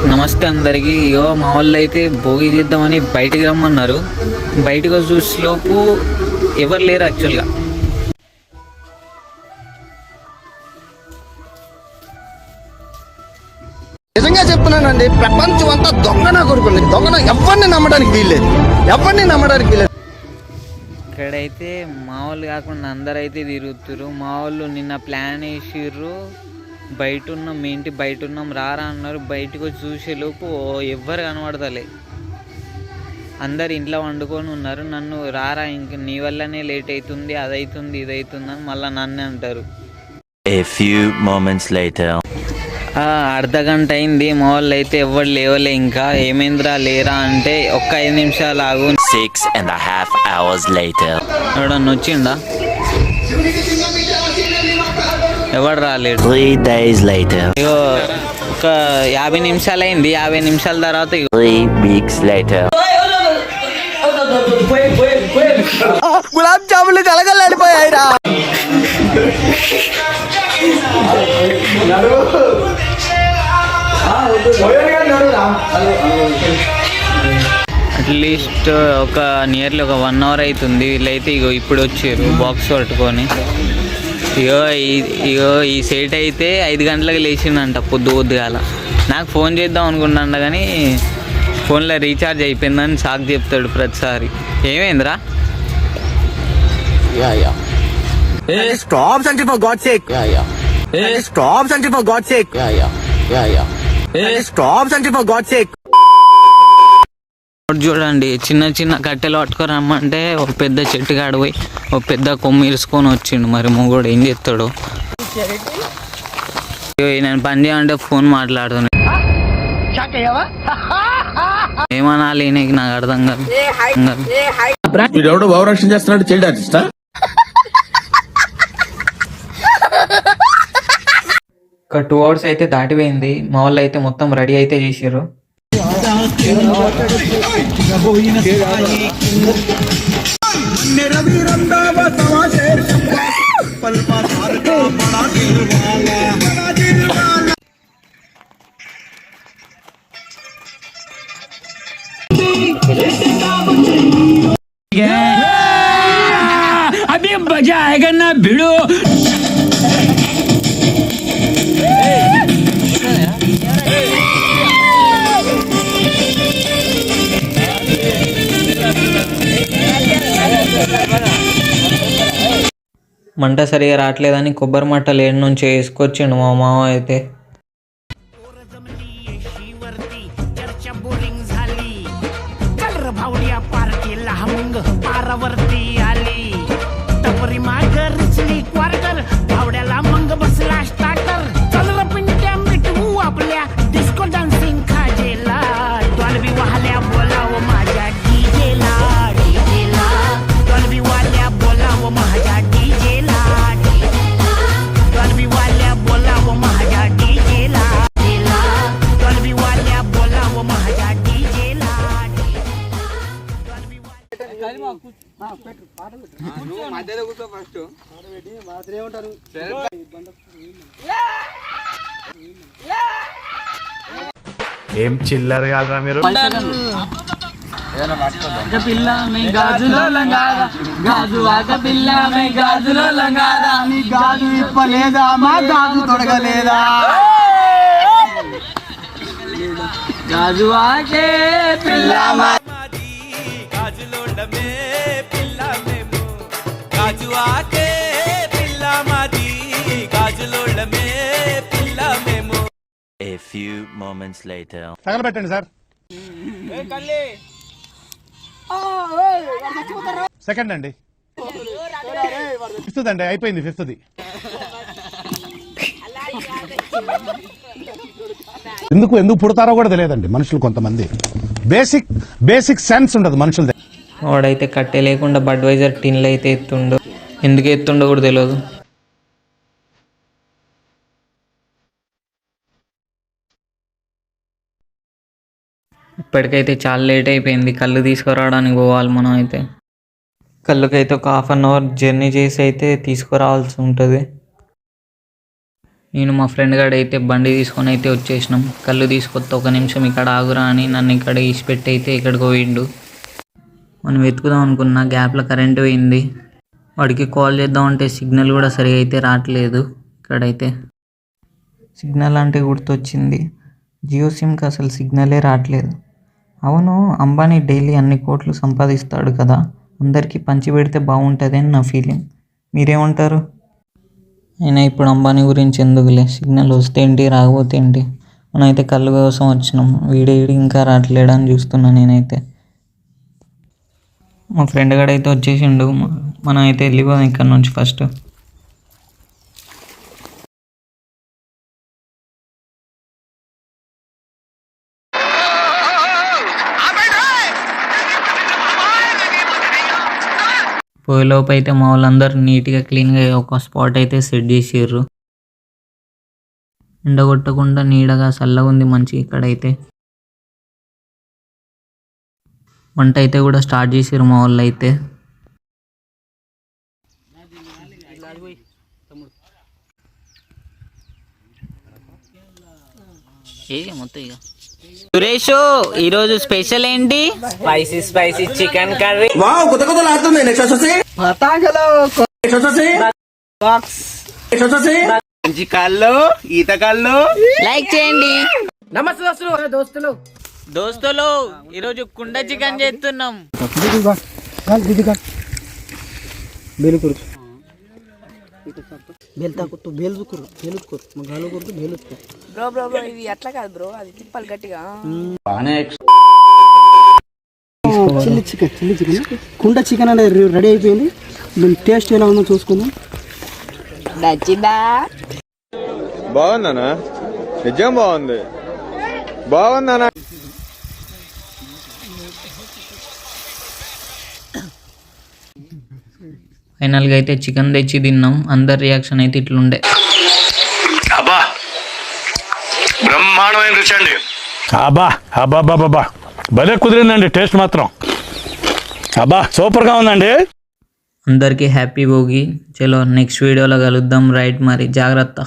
నమస్తే అందరికి. మా వాళ్ళు అయితే భోగి చేద్దామని బయటికి రమ్మన్నారు. బయటకు చూసేలోపు ఎవరు లేరు యాక్చువల్గా. నిజంగా చెప్తున్నానండి, ప్రపంచం అంతా దొంగన కొడుకుంది. దొంగన ఎవరిని నమ్మడానికి వీల్లేదు. ఇక్కడైతే మా వాళ్ళు కాకుండా అందరైతే తిరుగుతురు. మా వాళ్ళు నిన్న ప్లాన్ వేసిర్రు, బయట ఉన్నాం, మీ ఇంటి బయట ఉన్నాం రారా అన్నారు. బయటకు వచ్చి చూసేలోపు ఎవ్వరు కనబడతలే, అందరు ఇంట్లో వండుకొని ఉన్నారు. నన్ను రారా, ఇంక నీ వల్లనే లేట్ అవుతుంది, అదవుతుంది ఇదవుతుంది అని మళ్ళీ నన్నే అంటారు. A few moments later. అర్ధగంట అయింది, మా వాళ్ళు అయితే ఎవరు లేవలే. ఇంకా ఏమేంద్రా లేరా అంటే ఒక్క 5 నిమిషాలు ఆగు. 6.5 hours later. ఎవడన్నా వచ్చిండా? ఎవడు రాలేడు. 3 days later. ఇగో ఒక 50 నిమిషాలు అయింది. 50 నిమిషాల తర్వాత 3 weeks later. గులాబ్ జాములు కలగలాడిపోయాయిరా. అట్లీస్ట్ ఒక నియర్లీ ఒక 1 అవర్ అవుతుంది. వీళ్ళైతే ఇగో ఇప్పుడు వచ్చారు బాక్స్ పట్టుకొని. ఇగో ఈ సెట్ అయితే 5 గంటలకు లేచిండంట పొద్దుగాల. నాకు ఫోన్ చేద్దాం అనుకుంటాండ కానీ ఫోన్లో రీఛార్జ్ అయిపోయిందని సాకు చెప్తాడు ప్రతిసారి. ఏమైందిరా? Stop Sanjay, for God's sake. Stop Sanjay, for God's sake. Stop Sanjay, for God's sake. చూడండి, చిన్న చిన్న కట్టెలు పట్టుకోరమ్మంటే ఒక పెద్ద చెట్టు కాడ పోయి ఒక పెద్ద కొమ్ము ఇరుసుకొని వచ్చిండు. మరి మొగోడు ఏం చేస్తాడు? నేను పని చేయమంటే ఫోన్ మాట్లాడుతున్నా. ఏమనాలి నీకు? నాకు అర్థం కాదు. ఎవడో భావరక్షణ చేస్తున్నాడు, చైల్డ్ ఆర్టిస్టా? ఒక 2 అవర్స్ అయితే దాటిపోయింది. మా వాళ్ళు అయితే మొత్తం రెడీ అయితే చేసారు. अभी मजा आएगा ना भिड़ो. మంట సరిగా రావట్లేదని కొబ్బరి మట్టలు ఏడు నుంచి వేసుకొచ్చిండు మా మామ అయితే. ఏం చిల్లర కాదురా మీరు. పిల్ల మీ గాజులో లంగాదా, గాజు ఆక పిల్ల మీ గాజులో లంగాదా, మీ గాజు ఇప్పలేదా, మా గాజు తొడగలేదా, గాజు ఆకే పిల్ల గాజులోడమే పిల్ల మేము, గాజు ఆకే పిల్ల మాది, గాజులోడమే పిల్ల మేము. A few moments later. తగలబెట్టండి సార్. సెకండ్ అండి, 5th అండి, అయిపోయింది 5th. ఎందుకు పుడతారో కూడా తెలియదండి మనుషులు. కొంతమంది బేసిక్ సెన్స్ ఉండదు మనుషులది. వాడైతే కట్టే లేకుండా బడ్వైజర్ టిన్లు అయితే ఎత్తుండో, ఎందుకు ఎత్తుండో కూడా తెలియదు. ఇప్పటికైతే చాలా లేట్ అయిపోయింది. కళ్ళు తీసుకురావడానికి పోవాలి మనం. అయితే కళ్ళకైతే ఒక 1/2 అవర్ జర్నీ చేసి అయితే తీసుకురావాల్సి ఉంటుంది. నేను మా ఫ్రెండ్ గారు అయితే బండి తీసుకొని అయితే వచ్చేసినాం. కళ్ళు తీసుకొస్తే 1 నిమిషం ఇక్కడ ఆగురా అని నన్ను ఇక్కడ ఇసిపెట్టి అయితే ఇక్కడికి పోయిండు. మనం వెతుకుదాం అనుకున్న గ్యాప్లో కరెంట్ పోయింది. వాడికి కాల్ చేద్దామంటే సిగ్నల్ కూడా సరిగా అయితే రావట్లేదు. ఇక్కడైతే సిగ్నల్ అంటే గుర్తొచ్చింది, జియో సిమ్కి అసలు సిగ్నలే రావట్లేదు. అవును, అంబానీ డైలీ అన్ని కోట్లు సంపాదిస్తాడు కదా, అందరికీ పంచి పెడితే బాగుంటుంది అని నా ఫీలింగ్. మీరేమంటారు? అయినా ఇప్పుడు అంబానీ గురించి ఎందుకులే, సిగ్నల్ వస్తే ఏంటి రాకపోతే ఏంటి, మనమైతే కళ్ళు కోసం వచ్చినాం. వీడేడి ఇంకా రావట్లేడు అని చూస్తున్నా నేనైతే. మా ఫ్రెండ్ గడ అయితే వచ్చేసిండు. మనం అయితే వెళ్ళిపోదాం ఇక్కడ నుంచి ఫస్ట్. పోయేలోపు అయితే మా వాళ్ళందరూ నీట్గా క్లీన్గా ఒక స్పాట్ అయితే సెట్ చేసారు. ఎండగొట్టకుండా నీడగా చల్లగా ఉంది మంచి. ఇక్కడైతే వంట అయితే కూడా స్టార్ట్ చేసారు మా వాళ్ళు అయితే. మొత్తం ఇక సురేష్, ఈరోజు స్పెషల్ ఏంటి? Spicy chicken curry. వావ్, కొత్త కొత్త లాడుతుంది. నెక్స్ట్ వచ్చేసి పతాకలో నెక్స్ట్ వచ్చేసి బాక్స్, నెక్స్ట్ వచ్చేసి మంచి కాళ్ళు, ఈత కాళ్ళు. లైక్ చేయండి. నమస్తే దోస్తులు. దోస్తులు, ఈరోజు కుండ చికెన్ చేస్తున్నాం. బ్రో ఇది అట్లా కాదు బ్రో, అది తిప్పాలి గట్టిగా. చిల్లీ చికెన్ కుండ చికెన్ అనేది రెడీ అయిపోయింది. మేము టేస్ట్ ఎలా ఉందో చూసుకుందాం. నచ్చిందా? బాగుందనా? నిజం బాగుంది. బాగుందనా? ఫైనల్గా అయితే చికెన్ తెచ్చి తిన్నాం. అందరి రియాక్షన్ అయితే ఇట్లుండే. అబ్బా బ్రహ్మాండమైన రుచి అండి. అబ్బా అబ్బా బాబా భలే కుదిరిందండి, టేస్ట్ మాత్రం అబ్బా సూపర్గా ఉందండి. అందరికీ హ్యాపీ భోగి. చలో నెక్స్ట్ వీడియోలో కలుద్దాం. రైట్, మరి జాగ్రత్త.